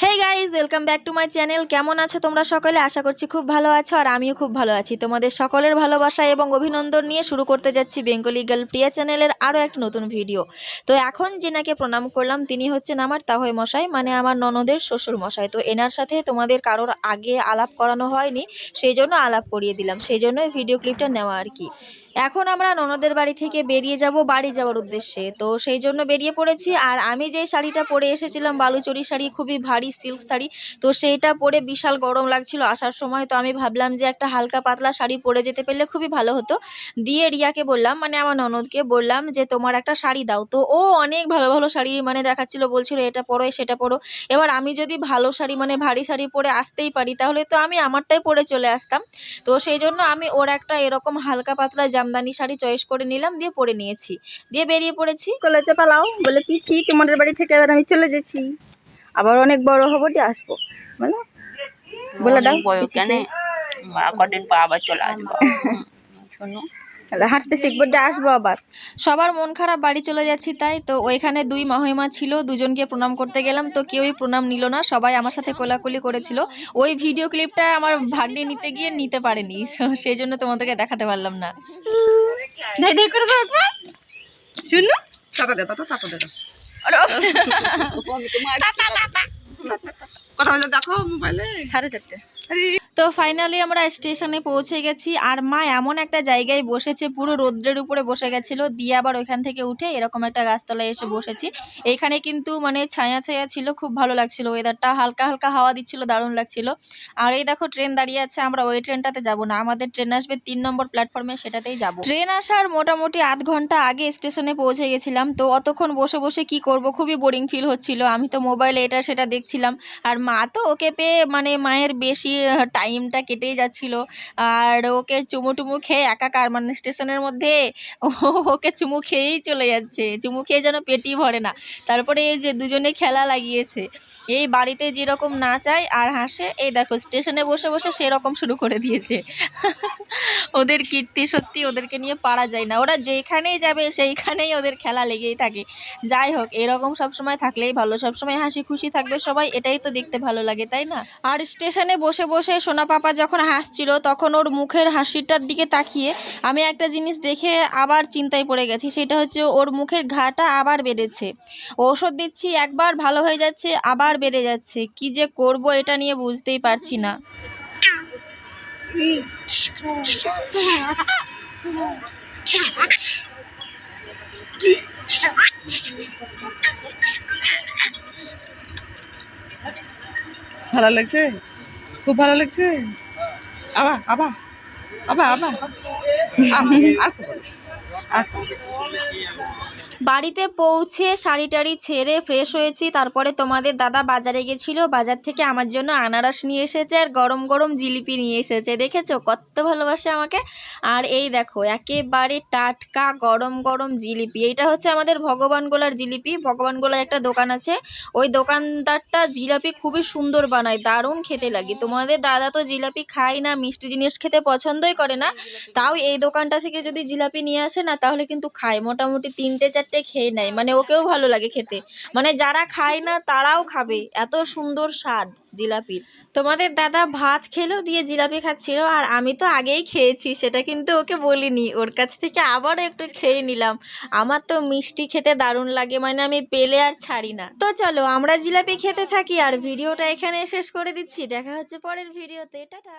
Hey guys, welcome back to my channel. কেমন আছো তোমরা সকলে? আশা করছি খুব ভালো আছো, আর আমিও খুব ভালো আছি। তোমাদের সকলের ভালোবাসা এবং অভিনন্দন নিয়ে শুরু করতে যাচ্ছি বেঙ্গলি গার্ল প্রিয়া চ্যানেলের আরও একটা নতুন ভিডিও। তো এখন যেনাকে প্রণাম করলাম তিনি হচ্ছেন আমার তাহই মশাই, মানে আমার ননদের শ্বশুর মশাই। তো এনার সাথে তোমাদের কারোর আগে আলাপ করানো হয়নি, সেই জন্য আলাপ করিয়ে দিলাম, সেই জন্য ভিডিও ক্লিপটা নেওয়া আর কি। এখন আমরা ননদের বাড়ি থেকে বেরিয়ে যাব বাড়ি যাওয়ার উদ্দেশ্যে, তো সেই জন্য বেরিয়ে পড়েছি। আর আমি যে শাড়িটা পরে এসেছিলাম বালুচরি শাড়ি, খুবই ভারী সিল্ক শাড়ি, তো সেইটা পরে বিশাল গরম লাগছিল আসার সময়। তো আমি ভাবলাম যে একটা হালকা পাতলা শাড়ি পরে যেতে পারলে খুবই ভালো হতো। দিয়ে রিয়াকে বললাম, মানে আমার ননদকে বললাম যে তোমার একটা শাড়ি দাও। তো ও অনেক ভালো ভালো শাড়ি মানে দেখাচ্ছিল, বলছিল এটা পরো সেটা পরো। এবার আমি যদি ভালো শাড়ি মানে ভারী শাড়ি পরে আসতেই পারি তাহলে তো আমি আমারটাই পরে চলে আসতাম। তো সেই জন্য আমি ওর একটা এরকম হালকা পাতলা জামদানি শাড়ি চয়েস করে নিলাম, দিয়ে পরে নিয়েছি, দিয়ে বেরিয়ে পড়েছি। কলেজে পালাও বলে পিছি তোমাদের বাড়ি থেকে এবার আমি চলে যাচ্ছি, আবার অনেক বড় হবো দিয়ে আসবো বলো, বলে দাও পিছিকে কদিন পর আবার চলে আসবো। শোনো, হাঁটতে শিখবো দিয়ে আসবো আবার। সবার মন খারাপ, বাড়ি চলে যাচ্ছি তাই। তো ওইখানে দুই মাহিমা ছিল, দুজনকে প্রণাম করতে গেলাম, তো কেউই প্রণাম নিল না, সবাই আমার সাথে কোলাকুলি করেছিল। ওই ভিডিও ক্লিপটা আমার ভাগ্নে নিতে গিয়ে নিতে পারেনি, সেই জন্য তোমাদেরকে দেখাতে পারলাম না। শুনো কথা বলে দেখো মোবাইলে 4:30। তো ফাইনালি আমরা স্টেশনে পৌঁছে গেছি, আর মা এমন একটা জায়গায় বসেছে, পুরো রোদ্রের উপরে বসে গেছিল, দিয়ে আবার ওইখান থেকে উঠে এরকম একটা গাছতলায় এসে বসেছি। এইখানে কিন্তু মানে ছায়া ছায়া ছিল, খুব ভালো লাগছিল, ওয়েদারটা হালকা হালকা হাওয়া দিচ্ছিল, দারুণ লাগছিল। আর এই দেখো ট্রেন দাঁড়িয়ে আছে, আমরা ওই ট্রেনটাতে যাব না, আমাদের ট্রেন আসবে 3 নম্বর প্ল্যাটফর্মে, সেটাতেই যাব। ট্রেন আসার মোটামুটি আধ ঘন্টা আগে স্টেশনে পৌঁছে গেছিলাম। তো অতক্ষণ বসে বসে কি করব, খুবই বোরিং ফিল হচ্ছিল। আমি তো মোবাইলে এটা সেটা দেখছিলাম, আর মা তো ওকে পেয়ে মানে মায়ের বেশি টাইমটা কেটেই যাচ্ছিল। আর ওকে চুমু টুমু খেয়ে একাকার, মানে স্টেশনের মধ্যে ওকে চুমু খেয়েই চলে যাচ্ছে, চুমু খেয়ে যেন পেটই ভরে না। তারপরে এই যে দুজনে খেলা লাগিয়েছে, এই বাড়িতে যেরকম নাচায় আর হাসে, এই দেখো স্টেশনে বসে বসে সেরকম শুরু করে দিয়েছে। ওদের কীর্তি সত্যি, ওদেরকে নিয়ে পারা যায় না, ওরা যেখানেই যাবে সেইখানেই ওদের খেলা লেগেই থাকে। যাই হোক, এরকম সবসময় থাকলেই ভালো, সবসময় হাসি খুশি থাকবে সবাই, এটাই তো দেখতে ভালো লাগে, তাই না? আর স্টেশনে বসে বসে সোনা পাপা যখন হাসছিল তখন ওর মুখের হাসিটার দিকে তাকিয়ে আমি একটা জিনিস দেখে আবার চিন্তায় পড়ে গেছি, সেটা হচ্ছে ওর মুখের ঘাটা আবার বেড়েছে। ঔষধ দিচ্ছি, একবার ভালো হয়ে যাচ্ছে, আবার বেড়ে যাচ্ছে, কি যে করব এটা নিয়ে বুঝতেই পারছি না। ভালো লাগছে, খুব ভালো লাগছে। আবার আবার আবার আবার বাড়িতে পৌঁছে শাড়ি টাড়ি ছেড়ে ফ্রেশ হয়েছি, তারপরে তোমাদের দাদা বাজারে গেছিল, বাজার থেকে আমার জন্য আনারস নিয়ে এসেছে আর গরম গরম জিলিপি নিয়ে এসেছে, দেখেছো কত ভালোবাসে আমাকে। আর এই দেখো একেবারে টাটকা গরম গরম জিলিপি, এইটা হচ্ছে আমাদের ভগবানগোলার জিলিপি। ভগবানগোলায় একটা দোকান আছে, ওই দোকানদারটা জিলাপি খুবই সুন্দর বানায়, দারুণ খেতে লাগে। তোমাদের দাদা তো জিলাপি খায় না, মিষ্টি জিনিস খেতে পছন্দই করে না, তাও এই দোকানটা থেকে যদি জিলাপি নিয়ে আসে না তাহলে কিন্তু খায়, মোটামুটি 3-4টে খেয়ে নেয়, মানে ওকেও ভালো লাগে খেতে, মানে যারা খায় না তারাও খাবে, এত সুন্দর স্বাদ জিলাপির। তোমাদের দাদা ভাত খেলো, দিয়ে জিলাপি খাচ্ছিল, আর আমি তো আগেই খেয়েছি, সেটা কিন্তু ওকে বলিনি, ওর কাছ থেকে আবারও একটু খেয়ে নিলাম। আমার তো মিষ্টি খেতে দারুণ লাগে, মানে আমি পেলে আর ছাড়ি না। তো চলো আমরা জিলাপি খেতে থাকি, আর ভিডিওটা এখানে শেষ করে দিচ্ছি, দেখা হচ্ছে পরের ভিডিওতে, টাটা।